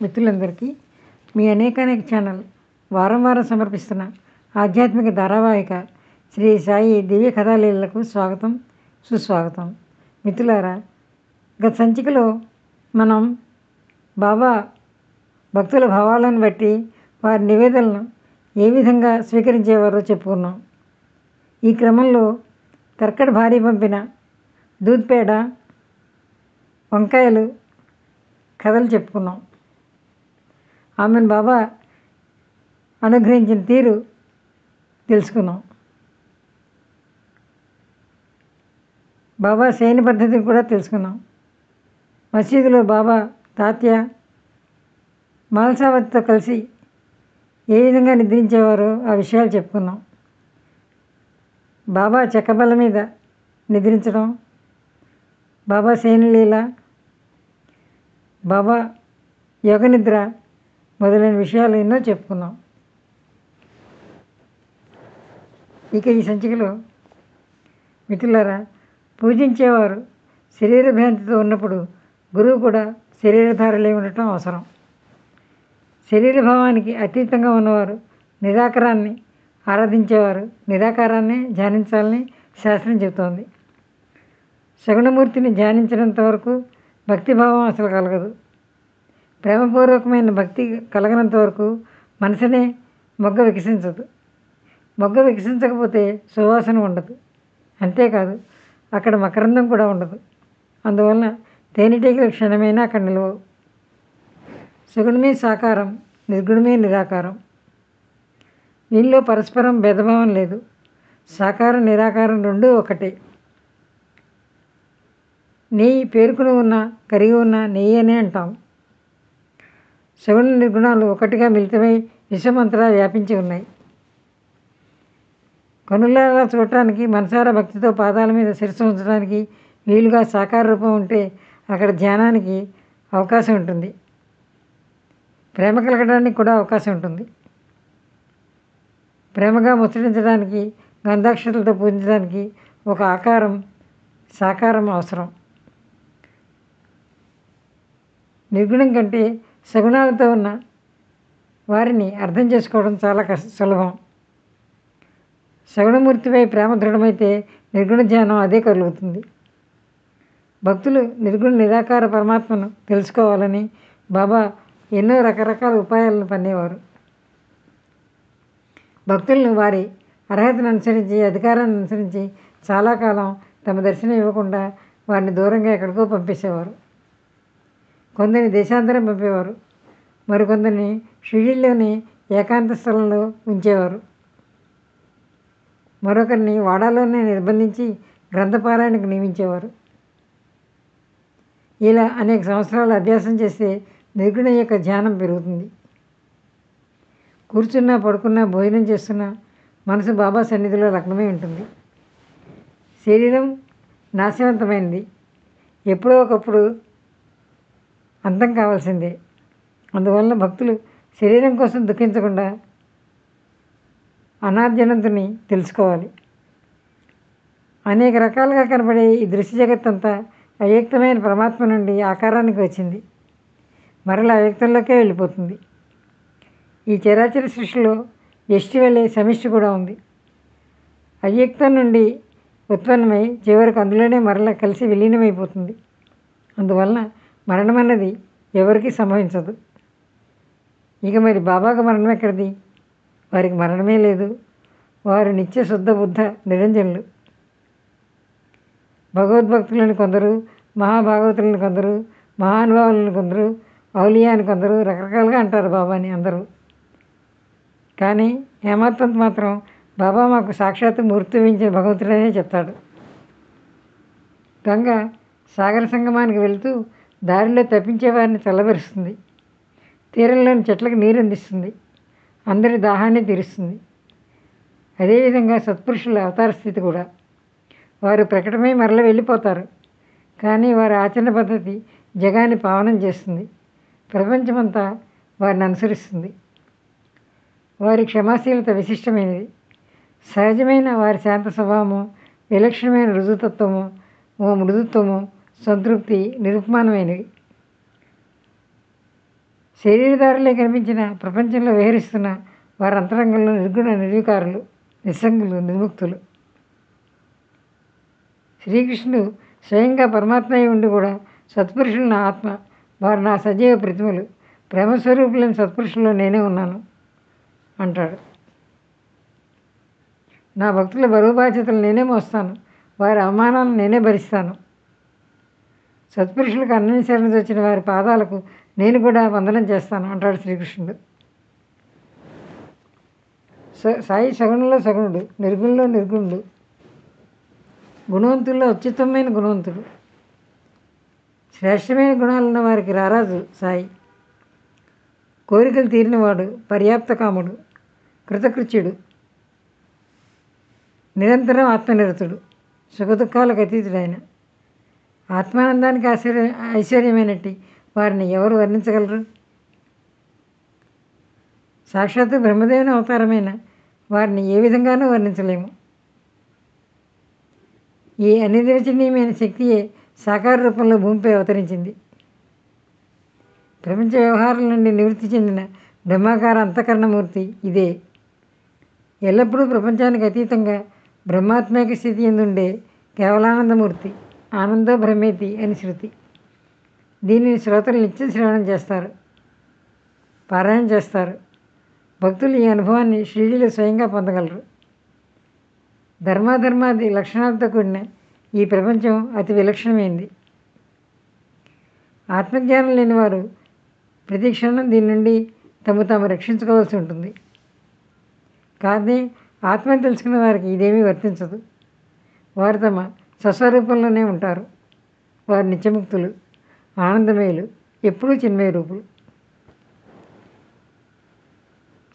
మిత్రులందరికీ మీ అనేకానేక ఛానల్ వారం వారం సమర్పిస్తున్న ఆధ్యాత్మిక ధారావాహిక శ్రీ సాయి దివ్య కథాలీలకు స్వాగతం సుస్వాగతం. మిత్రులారా, గత సంచికలో మనం బాబా భక్తుల భావాలను బట్టి వారి నివేదనలను ఏ విధంగా స్వీకరించేవారో చెప్పుకున్నాం. ఈ క్రమంలో తర్కడ్ భారీ పంపిన దూద్ పేడ వంకాయలు కథలు చెప్పుకున్నాం. ఆమెను బాబా అనుగ్రహించిన తీరు తెలుసుకున్నాం. బాబా శయన పద్ధతిని కూడా తెలుసుకున్నాం. మసీదులో బాబా తాత్య మాల్సావతితో కలిసి ఏ విధంగా నిద్రించేవారో ఆ విషయాలు చెప్పుకున్నాం. బాబా చెక్కబల్ల మీద నిద్రించడం, బాబా శయనలీల, బాబా యోగ నిద్ర మొదలైన విషయాలు ఎన్నో చెప్పుకున్నాం. ఇక ఈ సంచికలో మిత్రులారా, పూజించేవారు శరీర భ్రాంతితో ఉన్నప్పుడు గురువు కూడా శరీరధారులై ఉండటం అవసరం. శరీర భావానికి అతీతంగా ఉన్నవారు నిరాకారాన్ని ఆరాధించేవారు నిరాకారాన్ని ధ్యానించాలని శాస్త్రం చెబుతోంది. సగుణమూర్తిని ధ్యానించినంత వరకు భక్తిభావం అసలు కలగదు. ప్రేమపూర్వకమైన భక్తి కలగనంత వరకు మనసునే మొగ్గ వికసించదు. మొగ్గ వికసించకపోతే సువాసన ఉండదు. అంతేకాదు, అక్కడ మకరందం కూడా ఉండదు. అందువలన తేనెటీగల క్షణమైనా అక్కడ నిలవవు. సగుణమే సాకారం, నిర్గుణమే నిరాకారం. వీళ్ళలో పరస్పరం భేదభావం లేదు. సాకారం నిరాకారం రెండూ ఒకటే. నెయ్యి పేరుకుని ఉన్న కరిగి ఉన్న నెయ్యి అనే అంటాం. సగుణ నిర్గుణాలు ఒకటిగా మిళితమై విశ్వమంతటా వ్యాపించి ఉన్నాయి. కనులారా చూడటానికి, మనసారా భక్తితో పాదాల మీద శిరస్సు ఉంచడానికి వీలుగా సాకార రూపం ఉంటే అక్కడ ధ్యానానికి అవకాశం ఉంటుంది. ప్రేమ కలగడానికి కూడా అవకాశం ఉంటుంది. ప్రేమగా ముచ్చటించడానికి, గంధాక్షతలతో పూజించడానికి ఒక ఆకారం సాకారం అవసరం. నిర్గుణం కంటే సగుణాలతో ఉన్న వారిని అర్థం చేసుకోవడం చాలా సులభం. సగుణమూర్తిపై ప్రేమ దృఢమైతే నిర్గుణ ధ్యానం అదే కలుగుతుంది. భక్తులు నిర్గుణ నిరాకార పరమాత్మను తెలుసుకోవాలని బాబా ఎన్నో రకరకాల ఉపాయాలను పన్నేవారు. భక్తులను వారి అర్హతను అనుసరించి, అధికారాన్ని అనుసరించి చాలా కాలం తమ దర్శనం ఇవ్వకుండా వారిని దూరంగా ఎక్కడికో పంపేసేవారు. కొందరిని దేశాంతరం పంపేవారు. మరికొందరిని షిరిడీలోని ఏకాంత స్థలంలో ఉంచేవారు. మరొకరిని వాడాలోనే నిర్బంధించి గ్రంథపారాయణకు నియమించేవారు. ఇలా అనేక సంవత్సరాలు అభ్యాసం చేస్తే నిర్గుణ యొక్క ధ్యానం పెరుగుతుంది. కూర్చున్నా, పడుకున్నా, భోజనం చేస్తున్నా మనసు బాబా సన్నిధిలో లగ్నమై ఉంటుంది. శరీరం నాశవంతమైనది, ఎప్పుడో ఒకప్పుడు అంతం కావాల్సిందే. అందువలన భక్తులు శరీరం కోసం దుఃఖించకుండా అనాద్యనంతుని తెలుసుకోవాలి. అనేక రకాలుగా కనబడే ఈ దృశ్య జగత్తంతా అవ్యక్తమైన పరమాత్మ నుండి ఆకారానికి వచ్చింది, మరలా అవ్యక్తంలోకే వెళ్ళిపోతుంది. ఈ చరాచర సృష్టిలో వ్యష్టి వలె సమిష్టి కూడా ఉంది. అవ్యక్తం నుండి ఉత్పన్నమై చివరికి అందులోనే మరలా కలిసి విలీనమైపోతుంది. అందువలన మరణం అన్నది ఎవరికీ సంభవించదు. ఇక మరి బాబాకు మరణం ఎక్కడిది? వారికి మరణమే లేదు. వారు నిత్య శుద్ధ బుద్ధ నిరంజనులు. భగవద్భక్తులని కొందరు, మహాభాగవతులని కొందరు, మహానుభావులను కొందరు, ఔలియా అని కొందరు రకరకాలుగా అంటారు బాబాని అందరూ. కానీ హేమాత్మంత్ మాత్రం బాబా మాకు సాక్షాత్తు మూర్తివించిన భగవంతుడనే చెప్తాడు. గంగ సాగర సంగమానికి వెళుతూ దారిలో తప్పించే వారిని చల్లబరుస్తుంది. తీరంలోని చెట్లకు నీరు అందిస్తుంది. అందరి దాహాన్ని తీరుస్తుంది. అదేవిధంగా సత్పురుషుల అవతార స్థితి కూడా. వారు ప్రకటమై మరల వెళ్ళిపోతారు. కానీ వారి ఆచరణ పద్ధతి జగాన్ని పావనం చేస్తుంది. ప్రపంచమంతా వారిని అనుసరిస్తుంది. వారి క్షమాశీలత విశిష్టమైనది. సహజమైన వారి శాంత స్వభావము, విలక్షణమైన రుజుతత్వము, మృదుత్వము, సంతృప్తి నిరుపమానమైనవి. శరీరధారులే కనిపించిన ప్రపంచంలో విహరిస్తున్న వారి అంతరంగంలో నిర్గుణ నిర్వికారులు, నిస్సంగులు, నిర్ముక్తులు. శ్రీకృష్ణుడు స్వయంగా పరమాత్మ అయి ఉండి కూడా సత్పురుషులు నా ఆత్మ, వారు నా సజీవ ప్రతిమలు, ప్రేమస్వరూపులైన సత్పురుషుల్లో నేనే ఉన్నాను అంటాడు. నా భక్తుల బరువు బాధ్యతలు నేనే మోస్తాను, వారి అవమానాలను నేనే భరిస్తాను. సత్పురుషులకు అన్నం శరణ వచ్చిన వారి పాదాలకు నేను కూడా వందనం చేస్తాను అంటాడు శ్రీకృష్ణుడు. సాయి సగుణంలో సగుణుడు, నిర్గుణంలో నిర్గుణుడు, గుణవంతుల్లో అత్యుత్తమైన గుణవంతుడు, శ్రేష్టమైన గుణాలున్న వారికి రారాజు సాయి. కోరికలు తీరినవాడు, పర్యాప్త కాముడు, కృతకృత్యుడు, నిరంతరం ఆత్మనిరతుడు, సుఖదుఖాలకు అతీతుడైన, ఆత్మానందానికి ఐశ్వర్యమైనట్టి వారిని ఎవరు వర్ణించగలరు? సాక్షాత్తు బ్రహ్మదేవుని అవతారమైన వారిని ఏ విధంగానూ వర్ణించలేము. ఈ అనిర్వచనీయమైన శక్తియే సాకార రూపంలో భూమిపై అవతరించింది. ప్రపంచ వ్యవహారాల నుండి నివృత్తి చెందిన బ్రహ్మాకార అంతఃకరణమూర్తి ఇదే. ఎల్లప్పుడూ ప్రపంచానికి అతీతంగా బ్రహ్మాత్మక స్థితి ఎందుండే కేవలానందమూర్తి, ఆనందో బ్రహ్మేతి అని శృతి. దీనిని శ్రోతలు నిత్యం శ్రవణం చేస్తారు, పారాయణ చేస్తారు. భక్తులు ఈ అనుభవాన్ని షిరిడీలో స్వయంగా పొందగలరు. ధర్మాధర్మాది లక్షణాలతో కూడిన ఈ ప్రపంచం అతి విలక్షణమైంది. ఆత్మజ్ఞానం లేని వారు ప్రతి క్షణం దీని నుండి తాము రక్షించుకోవాల్సి ఉంటుంది. కానీ ఆత్మని తెలుసుకున్న వారికి ఇదేమీ వర్తించదు. వారు తమ స్వస్వరూపంలోనే ఉంటారు. వారు నిత్యముక్తులు, ఆనందమయులు, ఎప్పుడూ చిన్మయ రూపులు.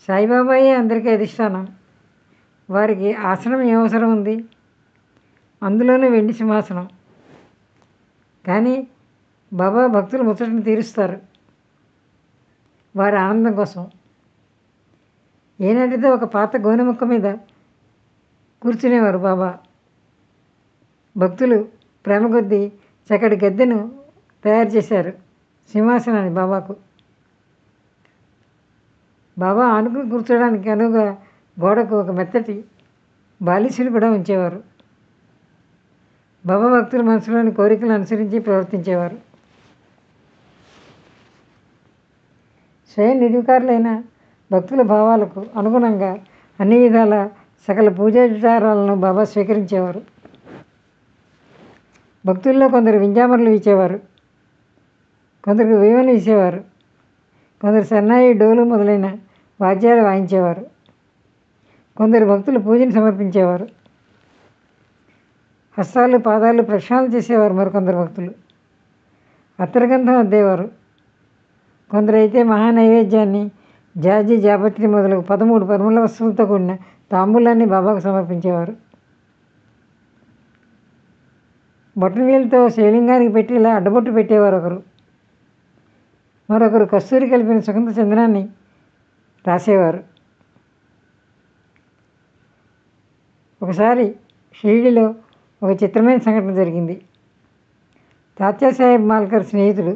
సాయిబాబాయే అందరికీ అధిష్టానం. వారికి ఆసనం ఏమవసరం ఉంది? అందులోనూ వెండి సింహాసనం. కానీ బాబా భక్తుల ముచ్చటను తీరుస్తారు వారి ఆనందం కోసం. ఏనాటిదో ఒక పాత గోనె ముక్క మీద కూర్చునేవారు బాబా. భక్తులు ప్రేమ కొద్దీ చక్కటి గద్దెను తయారు చేశారు సింహాసనాన్ని బాబాకు. బాబా ఆనుకుని కూర్చోడానికి అనువుగా గోడకు ఒక మెత్తటి బాలిసుని కూడా ఉంచేవారు. బాబా భక్తుల మనసులోని కోరికలను అనుసరించి ప్రవర్తించేవారు. స్వయం నిర్వికారులైన భక్తుల భావాలకు అనుగుణంగా అన్ని విధాల సకల పూజాచారాలను బాబా స్వీకరించేవారు. భక్తుల్లో కొందరు వింజామరులు ఇచ్చేవారు, కొందరికి వీవని ఇచ్చేవారు, కొందరు సన్నాయి, డోలు మొదలైన వాద్యాలు వాయించేవారు. కొందరు భక్తులు పూజను సమర్పించేవారు. హస్తాలు పాదాలు ప్రక్షాళన చేసేవారు. మరికొందరు భక్తులు అత్తరగంధం అద్దేవారు. కొందరైతే మహానైవేద్యాన్ని, జాజి, జాపత్రి మొదలగు 13 పరిమళ వస్తువులతో కూడిన తాంబూలాన్ని బాబాకు సమర్పించేవారు. బొట్టనవేలుతో శివలింగానికి పెట్టి ఇలా అడ్డబొట్టు పెట్టేవారు ఒకరు. మరొకరు కస్తూరి కలిపిన సుగంధ చందనాన్ని రాసేవారు. ఒకసారి షిరిడీలో ఒక చిత్రమైన సంఘటన జరిగింది. తాత్యాసాహెబ్ మాల్కర్ స్నేహితుడు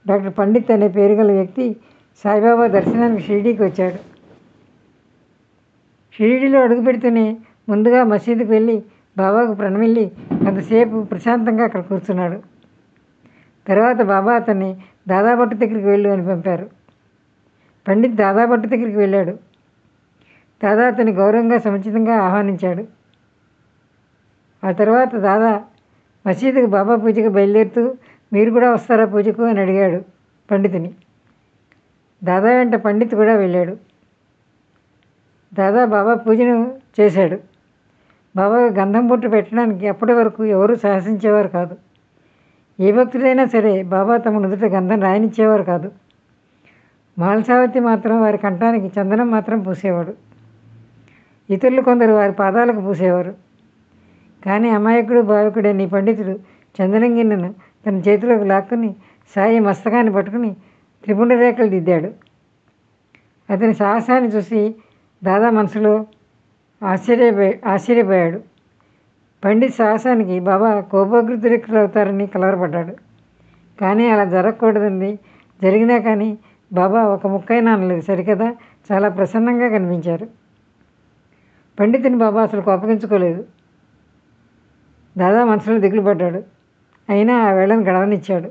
డాక్టర్ పండిత్ అనే పేరు గల వ్యక్తి సాయిబాబా దర్శనానికి షిరిడీకి వచ్చాడు. షిరిడీలో అడుగు పెడుతూనే ముందుగా మసీదుకు వెళ్ళి బాబాకు ప్రణమిల్లి కొంతసేపు ప్రశాంతంగా అక్కడ కూర్చున్నాడు. తర్వాత బాబా అతన్ని దాదాభట్టు దగ్గరికి వెళ్ళు అని పంపారు. పండిత్ దాదాభట్టు దగ్గరికి వెళ్ళాడు. దాదా అతన్ని గౌరవంగా సముచితంగా ఆహ్వానించాడు. ఆ తర్వాత దాదా మసీదుకు బాబా పూజకు బయలుదేరుతూ మీరు కూడా వస్తారా పూజకు అని అడిగాడు పండితుని. దాదా వెంట పండిత్ కూడా వెళ్ళాడు. దాదా బాబా పూజను చేశాడు. బాబాకు గంధం బొట్టు పెట్టడానికి అప్పటి వరకు ఎవరూ సాహసించేవారు కాదు. ఏ భక్తుడైనా సరే బాబా తమ నుదుట గంధం రాయనిచ్చేవారు కాదు. మాల్సావతి మాత్రం వారి కంఠానికి చందనం మాత్రం పూసేవాడు. ఇతరులు కొందరు వారి పాదాలకు పూసేవారు. కానీ అమాయకుడు భావికుడైన ఈ పండితుడు చందనం గిన్నెను తన చేతిలోకి లాక్కుని సాయి మస్తకాన్ని పట్టుకుని త్రిపుండ రేఖలు దిద్దాడు. అతని సాహసాన్ని చూసి దాదా మనసులో ఆశ్చర్యపోయాడు. పండిత్ సాహసానికి బాబా కోపోద్రిక్తులవుతారని కలవరపడ్డాడు. కానీ అలా జరగకూడదండి. జరిగినా కానీ బాబా ఒక ముక్కైనా అనలేదు సరికదా, చాలా ప్రసన్నంగా కనిపించారు. పండితుని బాబా అసలు కోపగించుకోలేదు. దాదా మనసులో దిగులు పడ్డాడు. అయినా ఆ వేళను గడవనిచ్చాడు.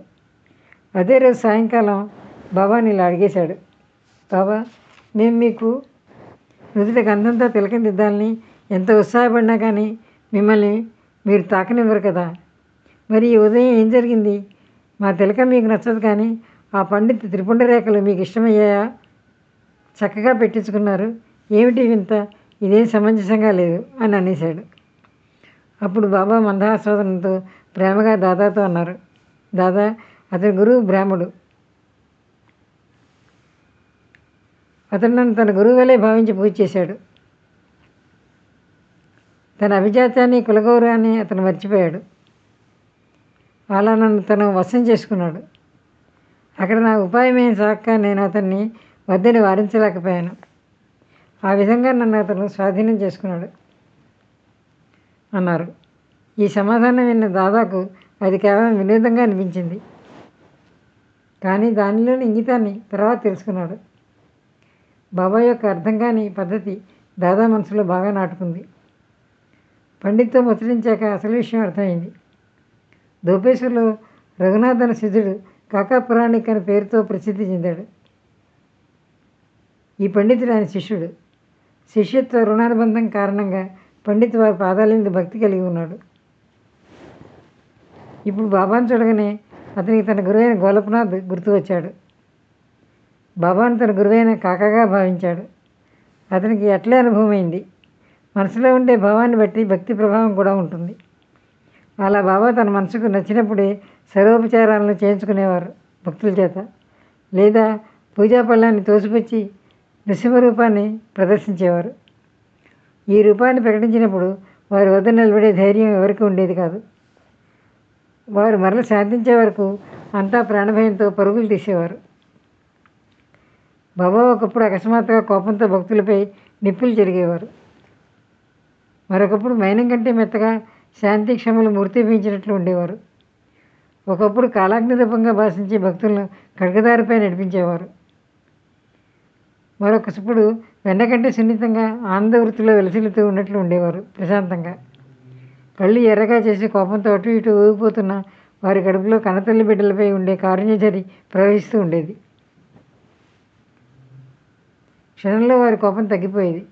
అదే రోజు సాయంకాలం బాబాని ఇలా అడిగేశాడు. బాబా, మేము మీకు నుదుట గంధంతో తిలకం దిద్దాలని ఎంత ఉత్సాహపడినా కానీ మిమ్మల్ని మీరు తాకనివ్వరు కదా. మరి ఈ ఉదయం ఏం జరిగింది? మా తిలకం మీకు నచ్చదు కానీ ఆ పండిత్ త్రిపుండ రేఖలు మీకు ఇష్టమయ్యాయా? చక్కగా పెట్టించుకున్నారు. ఏమిటి వింత? ఇదేం సమంజసంగా లేదు అని అనేశాడు. అప్పుడు బాబా మందహాసోదనంతో ప్రేమగా దాదాతో అన్నారు. దాదా, అతని గురువు బ్రాహ్మడు. అతను నన్ను తన గురువు వలె భావించి పూజ చేశాడు. తన అభిజాత్యాన్ని కులగౌరవాన్ని అతను మర్చిపోయాడు. అలా నన్ను తను వశం చేసుకున్నాడు. అక్కడ నా ఉపాయం ఏం సాక్క నేను అతన్ని వద్దని వారించలేకపోయాను. ఆ విధంగా నన్ను అతను స్వాధీనం చేసుకున్నాడు అన్నారు. ఈ సమాధానం విన్న దాదాకు అది కేవలం వినోదంగా అనిపించింది. కానీ దానిలోని ఇంగితాన్ని తర్వాత తెలుసుకున్నాడు. బాబా యొక్క అర్థం కాని పద్ధతి దాదా మనసులో బాగా నాటుకుంది. పండిత్తో ముచ్చరించాక అసలు విషయం అర్థమైంది. దోపేశ్వర్లో రఘునాథన్ సిద్ధుడు కాకా పురాణిక్ అనే పేరుతో ప్రసిద్ధి చెందాడు. ఈ పండితుడు ఆయన శిష్యుడు. శిష్యత్వ రుణానుబంధం కారణంగా పండిత్ వారి పాదాల భక్తి కలిగి ఉన్నాడు. ఇప్పుడు బాబాను చూడగానే అతనికి తన గురువైన గోలప్నాథ్ గుర్తు వచ్చాడు. బాబాను తన గురువైన కాకాగా భావించాడు. అతనికి అట్లే అనుభవమైంది. మనసులో ఉండే భావాన్ని బట్టి భక్తి ప్రభావం కూడా ఉంటుంది. అలా బాబా తన మనసుకు నచ్చినప్పుడే సర్వోపచారాలను చేయించుకునేవారు భక్తుల చేత, లేదా పూజా పళ్ళాన్ని తోసిపుచ్చి నృసింహరూపాన్ని ప్రదర్శించేవారు. ఈ రూపాన్ని ప్రకటించినప్పుడు వారి వద్ద నిలబడే ధైర్యం ఎవరికి ఉండేది కాదు. వారు మరల శాంతించే వరకు అంతా ప్రాణభయంతో పరుగులు తీసేవారు. బాబా ఒకప్పుడు అకస్మాత్తుగా కోపంతో భక్తులపై నిప్పులు చెరిగేవారు. మరొకప్పుడు మైనం కంటే మెత్తగా శాంతి క్షమలు మూర్తిపించినట్లు ఉండేవారు. ఒకప్పుడు కాలాగ్ని రూపంగా భాషించే భక్తులను ఖడ్గదారిపై నడిపించేవారు. మరొకప్పుడు వెన్న కంటే సున్నితంగా ఆనంద వృత్తిలో వెలసిల్లుతూ ఉన్నట్లు ఉండేవారు. ప్రశాంతంగా కళ్ళు ఎర్రగా చేసి కోపంతో అటు ఇటు ఊగిపోతున్న వారి కడుపులో కన్నతల్లి బిడ్డలపై ఉండే కారుణ్యజరి ప్రవహిస్తూ ఉండేది. క్షణంలో వారి కోపం తగ్గిపోయేది.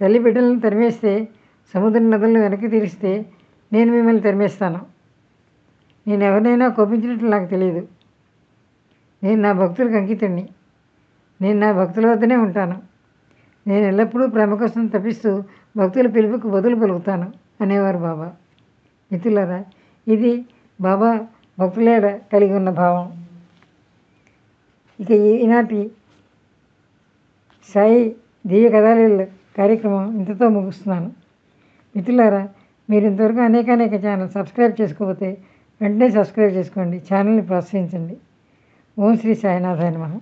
తల్లి బిడ్డలను తరిమేస్తే, సముద్ర నదులను వెనక్కి తీరిస్తే నేను మిమ్మల్ని తరిమేస్తాను. నేను ఎవరినైనా కోపించినట్లు నాకు తెలియదు. నేను నా భక్తులకు అంకితుడిని. నేను నా భక్తుల వద్దనే ఉంటాను. నేను ఎల్లప్పుడూ ప్రేమ కోసం తప్పిస్తూ భక్తుల పిలుపుకు బదులు పలుకుతాను అనేవారు బాబా. మిత్రులారా, ఇది బాబా భక్తులేడ కలిగి ఉన్న భావం. ఇక ఈనాటి సాయి దివ్య కథాలీల కార్యక్రమం ఇంతతో ముగిస్తున్నాను. మిత్రులారా, మీరు ఇంతవరకు అనేక ఛానల్ సబ్స్క్రైబ్ చేసుకోకపోతే వెంటనే సబ్స్క్రైబ్ చేసుకోండి. ఛానల్ని ప్రోత్సహించండి. ఓం శ్రీ సాయినాథాయ నమః.